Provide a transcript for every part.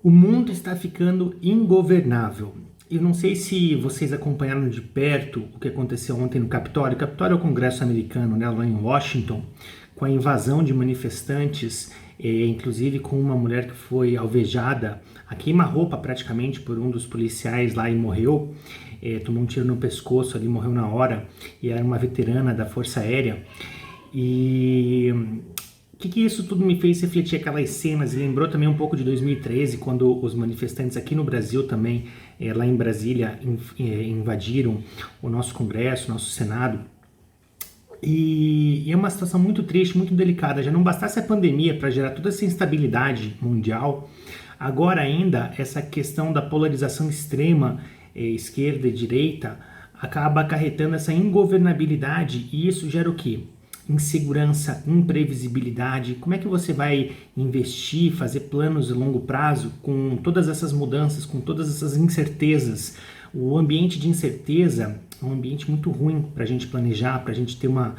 O mundo está ficando ingovernável. Eu não sei se vocês acompanharam de perto o que aconteceu ontem no Capitólio. O Capitólio é o Congresso americano, né, lá em Washington, com a invasão de manifestantes, inclusive com uma mulher que foi alvejada, a queima-roupa praticamente por um dos policiais lá e morreu. Tomou um tiro no pescoço ali, morreu na hora, e era uma veterana da Força Aérea. E o que isso tudo me fez refletir aquelas cenas e lembrou também um pouco de 2013, quando os manifestantes aqui no Brasil também, lá em Brasília, invadiram o nosso Congresso, o nosso Senado. E é uma situação muito triste, muito delicada. Já não bastasse a pandemia para gerar toda essa instabilidade mundial, agora ainda essa questão da polarização extrema, esquerda e direita, acaba acarretando essa ingovernabilidade, e isso gera o quê? Insegurança, imprevisibilidade. Como é que você vai investir, fazer planos de longo prazo com todas essas mudanças, com todas essas incertezas? O ambiente de incerteza é um ambiente muito ruim para a gente planejar, para a gente ter uma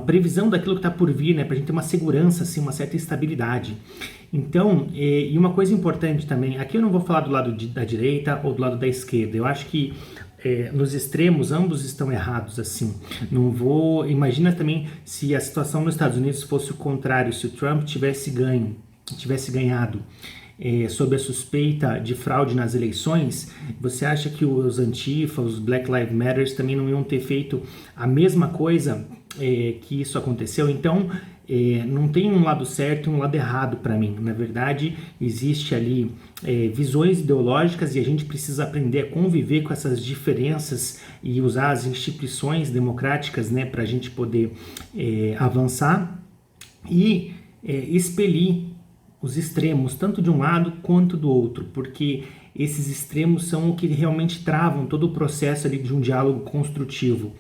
previsão daquilo que está por vir, né? Para a gente ter uma segurança, assim, uma certa estabilidade. Então, e uma coisa importante também, aqui eu não vou falar do lado da direita ou do lado da esquerda. Eu acho que nos extremos ambos estão errados, assim. Não vou. Imagina também se a situação nos Estados Unidos fosse o contrário, se o Trump tivesse ganhado sob a suspeita de fraude nas eleições. Você acha que os Antifa, os Black Lives Matter também não iam ter feito a mesma coisa que isso aconteceu? Então, não tem um lado certo e um lado errado para mim. Na verdade, existe ali visões ideológicas, e a gente precisa aprender a conviver com essas diferenças e usar as instituições democráticas, né, para a gente poder avançar e expelir os extremos, tanto de um lado quanto do outro, porque esses extremos são o que realmente travam todo o processo ali de um diálogo construtivo.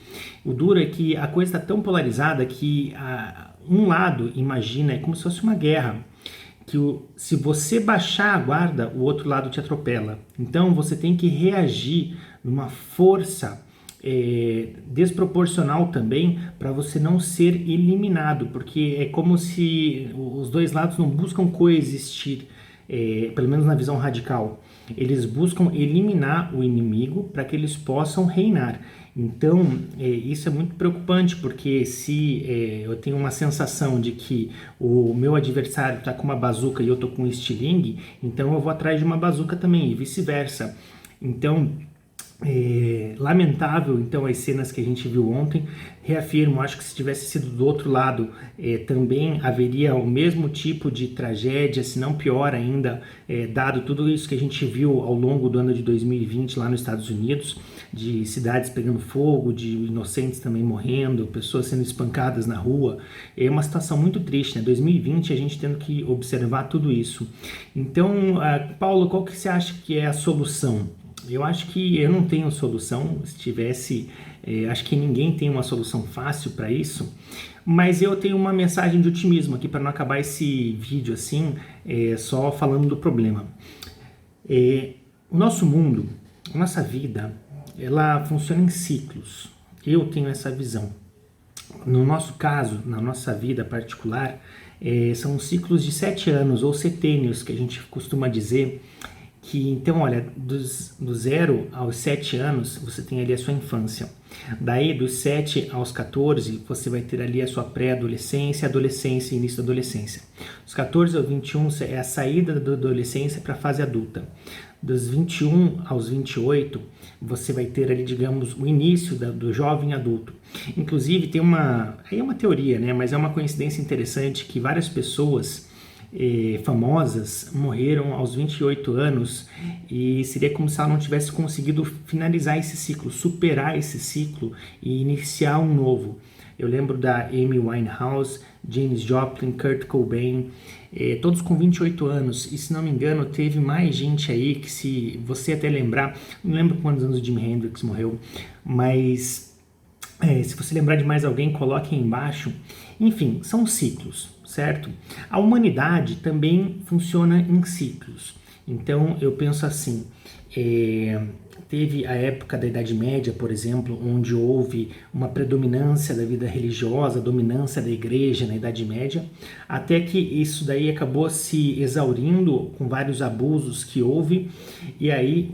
O duro é que a coisa está tão polarizada que um lado imagina, é como se fosse uma guerra, que se você baixar a guarda, o outro lado te atropela. Então você tem que reagir numa força desproporcional também, para você não ser eliminado, porque é como se os dois lados não buscam coexistir, pelo menos na visão radical. Eles buscam eliminar o inimigo para que eles possam reinar. Então, isso é muito preocupante, porque se eu tenho uma sensação de que o meu adversário está com uma bazuca e eu estou com um estilingue, então eu vou atrás de uma bazuca também, e vice-versa. Então, lamentável então as cenas que a gente viu ontem. Reafirmo, acho que se tivesse sido do outro lado, também haveria o mesmo tipo de tragédia, se não pior ainda, dado tudo isso que a gente viu ao longo do ano de 2020 lá nos Estados Unidos, de cidades pegando fogo, de inocentes também morrendo, pessoas sendo espancadas na rua. É uma situação muito triste, né? 2020 a gente tendo que observar tudo isso. Então, Paulo, qual que você acha que é a solução? Eu acho que eu não tenho solução. Se tivesse, acho que ninguém tem uma solução fácil para isso, mas eu tenho uma mensagem de otimismo aqui para não acabar esse vídeo assim, só falando do problema. O nosso mundo, a nossa vida, ela funciona em ciclos. Eu tenho essa visão. No nosso caso, na nossa vida particular, são ciclos de 7 anos ou setênios, que a gente costuma dizer. Que então, olha, do 0 aos 7 anos, você tem ali a sua infância. Daí, dos 7 aos 14, você vai ter ali a sua pré-adolescência, adolescência e início da adolescência. Dos 14 aos 21 é a saída da adolescência para a fase adulta. Dos 21 aos 28, você vai ter ali, digamos, o início do jovem adulto. Inclusive, aí é uma teoria, né? Mas é uma coincidência interessante que várias pessoas famosas morreram aos 28 anos, e seria como se ela não tivesse conseguido finalizar esse ciclo, superar esse ciclo e iniciar um novo. Eu lembro da Amy Winehouse, Janis Joplin, Kurt Cobain, todos com 28 anos, e se não me engano teve mais gente aí que, se você até lembrar, não lembro quantos anos o Jimi Hendrix morreu, mas se você lembrar de mais alguém, coloque aí embaixo. Enfim, são ciclos, certo? A humanidade também funciona em ciclos. Então, eu penso assim, teve a época da Idade Média, por exemplo, onde houve uma predominância da vida religiosa, dominância da igreja na Idade Média, até que isso daí acabou se exaurindo com vários abusos que houve, e aí,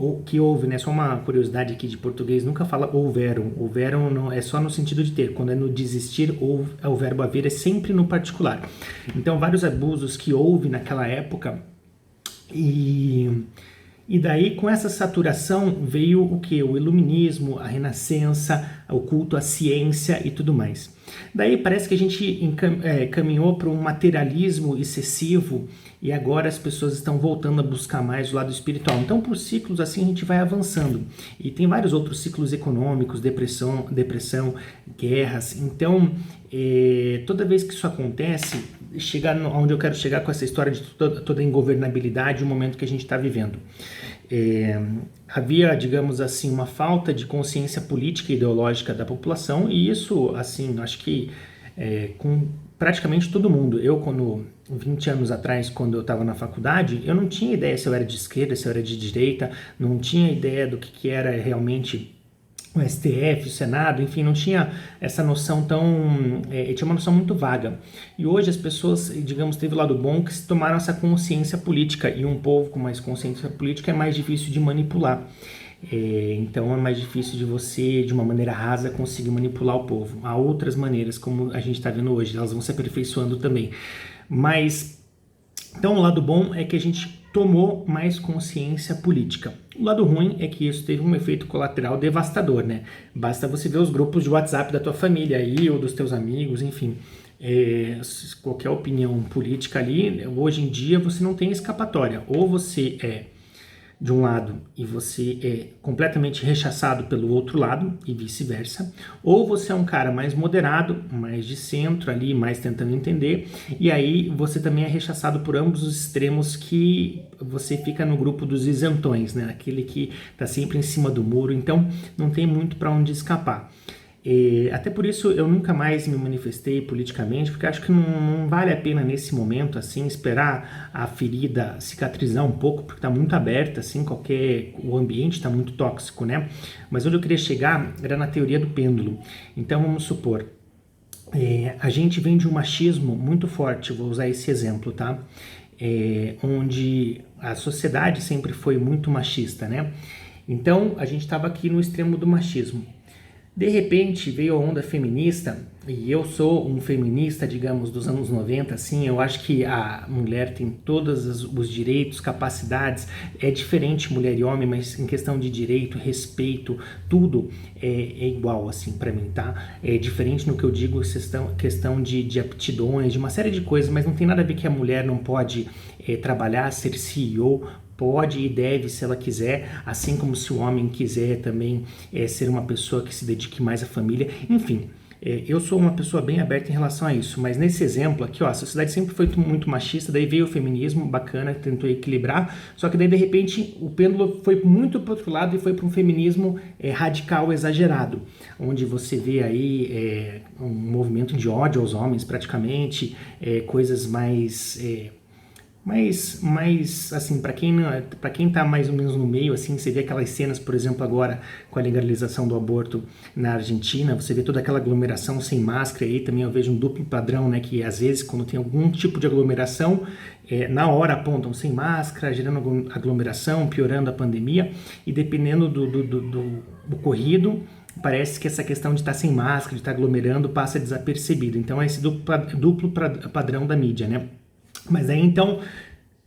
né, só uma curiosidade aqui de português, nunca fala houveram não, é só no sentido de ter, quando é no desistir, o verbo haver é sempre no particular. Então, vários abusos que houve naquela época, e daí, com essa saturação, veio o que? O iluminismo, a renascença, o culto à ciência e tudo mais. Daí parece que a gente caminhou para um materialismo excessivo e agora as pessoas estão voltando a buscar mais o lado espiritual. Então, por ciclos assim, a gente vai avançando. E tem vários outros ciclos econômicos, depressão, guerras. Então, toda vez que isso acontece, chegar onde eu quero chegar com essa história de toda a ingovernabilidade, o momento que a gente está vivendo. Havia, digamos assim, uma falta de consciência política e ideológica da população, e isso, assim, acho que com praticamente todo mundo. Eu, 20 anos atrás, quando eu estava na faculdade, eu não tinha ideia se eu era de esquerda, se eu era de direita, não tinha ideia do que era realmente o STF, o Senado, enfim, não tinha essa noção tinha uma noção muito vaga. E hoje as pessoas, digamos, teve o lado bom que se tomaram essa consciência política, e um povo com mais consciência política é mais difícil de manipular. Então é mais difícil de você, de uma maneira rasa, conseguir manipular o povo. Há outras maneiras, como a gente está vendo hoje, elas vão se aperfeiçoando também. Mas, então o lado bom é que a gente tomou mais consciência política. O lado ruim é que isso teve um efeito colateral devastador, né? Basta você ver os grupos de WhatsApp da tua família aí, ou dos teus amigos, enfim. Qualquer opinião política ali, hoje em dia você não tem escapatória. Ou você é de um lado e você é completamente rechaçado pelo outro lado e vice-versa, ou você é um cara mais moderado, mais de centro ali, mais tentando entender, e aí você também é rechaçado por ambos os extremos, que você fica no grupo dos isentões, né? Aquele que está sempre em cima do muro, então não tem muito para onde escapar. Até por isso eu nunca mais me manifestei politicamente, porque acho que não vale a pena nesse momento assim esperar a ferida cicatrizar um pouco, porque está muito aberta, assim, o ambiente está muito tóxico, né? Mas onde eu queria chegar era na teoria do pêndulo. Então vamos supor, a gente vem de um machismo muito forte, vou usar esse exemplo, tá? Onde a sociedade sempre foi muito machista, né? Então a gente estava aqui no extremo do machismo. De repente veio a onda feminista, e eu sou um feminista, digamos, dos anos 90, assim, eu acho que a mulher tem todos os direitos, capacidades, é diferente mulher e homem, mas em questão de direito, respeito, tudo é igual, assim, para mim, tá? É diferente no que eu digo, questão de aptidões, de uma série de coisas, mas não tem nada a ver que a mulher não pode trabalhar, ser CEO, pode e deve, se ela quiser, assim como se o homem quiser também ser uma pessoa que se dedique mais à família, enfim. Eu sou uma pessoa bem aberta em relação a isso, mas nesse exemplo aqui, ó, a sociedade sempre foi muito machista, daí veio o feminismo, bacana, tentou equilibrar, só que daí de repente o pêndulo foi muito para o outro lado e foi para um feminismo radical, exagerado, onde você vê aí um movimento de ódio aos homens praticamente, coisas mais assim, para quem tá mais ou menos no meio, assim, você vê aquelas cenas, por exemplo, agora com a legalização do aborto na Argentina, você vê toda aquela aglomeração sem máscara, aí também eu vejo um duplo padrão, né, que às vezes quando tem algum tipo de aglomeração, na hora apontam sem máscara, gerando aglomeração, piorando a pandemia, e dependendo do ocorrido, parece que essa questão de estar sem máscara, de estar aglomerando, passa desapercebido. Então é esse duplo padrão da mídia, né? Mas aí então,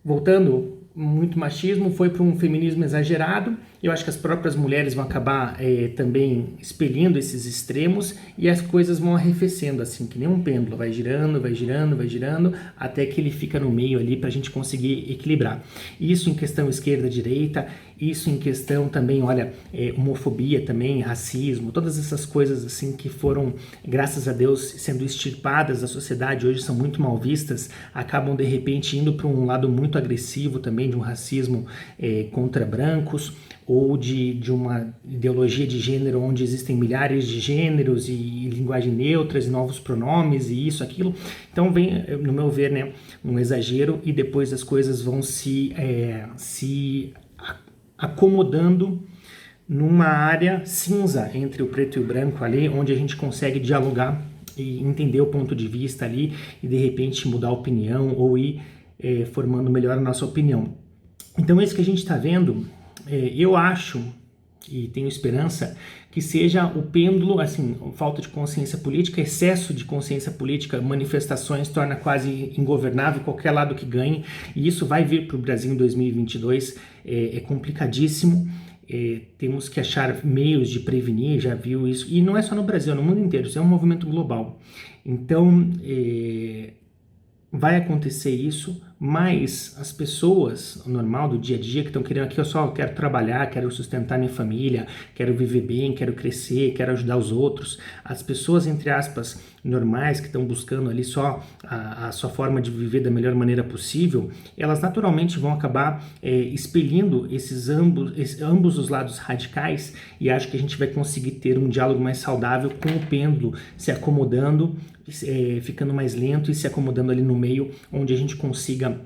voltando, muito machismo foi para um feminismo exagerado. Eu acho que as próprias mulheres vão acabar também expelindo esses extremos e as coisas vão arrefecendo, assim, que nem um pêndulo, vai girando, vai girando, vai girando, até que ele fica no meio ali para a gente conseguir equilibrar. Isso em questão esquerda-direita, isso em questão também, olha, homofobia também, racismo, todas essas coisas assim que foram, graças a Deus, sendo extirpadas da sociedade, hoje são muito mal vistas, acabam de repente indo para um lado muito agressivo também, de um racismo contra brancos, ou de uma ideologia de gênero onde existem milhares de gêneros e linguagem neutras e novos pronomes e isso, aquilo. Então vem, no meu ver, né, um exagero e depois as coisas vão se acomodando numa área cinza entre o preto e o branco ali, onde a gente consegue dialogar e entender o ponto de vista ali e de repente mudar a opinião ou ir formando melhor a nossa opinião. Então isso que a gente está vendo, eu acho e tenho esperança que seja o pêndulo, assim, falta de consciência política, excesso de consciência política, manifestações torna quase ingovernável qualquer lado que ganhe, e isso vai vir para o Brasil em 2022, é complicadíssimo. Temos que achar meios de prevenir, já viu isso, e não é só no Brasil, no mundo inteiro, isso é um movimento global. Então, vai acontecer isso, mas as pessoas, o normal do dia a dia, que estão querendo aqui, eu só quero trabalhar, quero sustentar minha família, quero viver bem, quero crescer, quero ajudar os outros, as pessoas, entre aspas, normais, que estão buscando ali só a sua forma de viver da melhor maneira possível, elas naturalmente vão acabar expelindo ambos os lados radicais, e acho que a gente vai conseguir ter um diálogo mais saudável com o pêndulo se acomodando, ficando mais lento e se acomodando ali no meio, onde a gente consiga,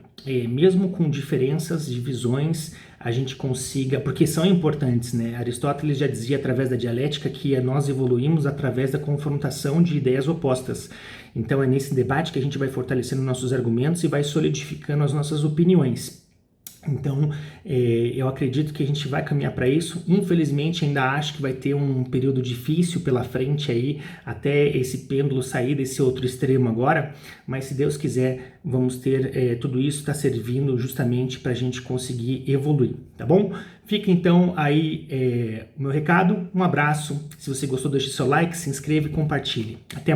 mesmo com diferenças, divisões, a gente consiga, porque são importantes, né? Aristóteles já dizia através da dialética que nós evoluímos através da confrontação de ideias opostas. Então é nesse debate que a gente vai fortalecendo nossos argumentos e vai solidificando as nossas opiniões. Então, eu acredito que a gente vai caminhar para isso. Infelizmente, ainda acho que vai ter um período difícil pela frente aí, até esse pêndulo sair desse outro extremo agora, mas se Deus quiser, vamos ter, tudo isso está servindo justamente para a gente conseguir evoluir, tá bom? Fica então aí o meu recado, um abraço. Se você gostou, deixe seu like, se inscreva e compartilhe. Até mais.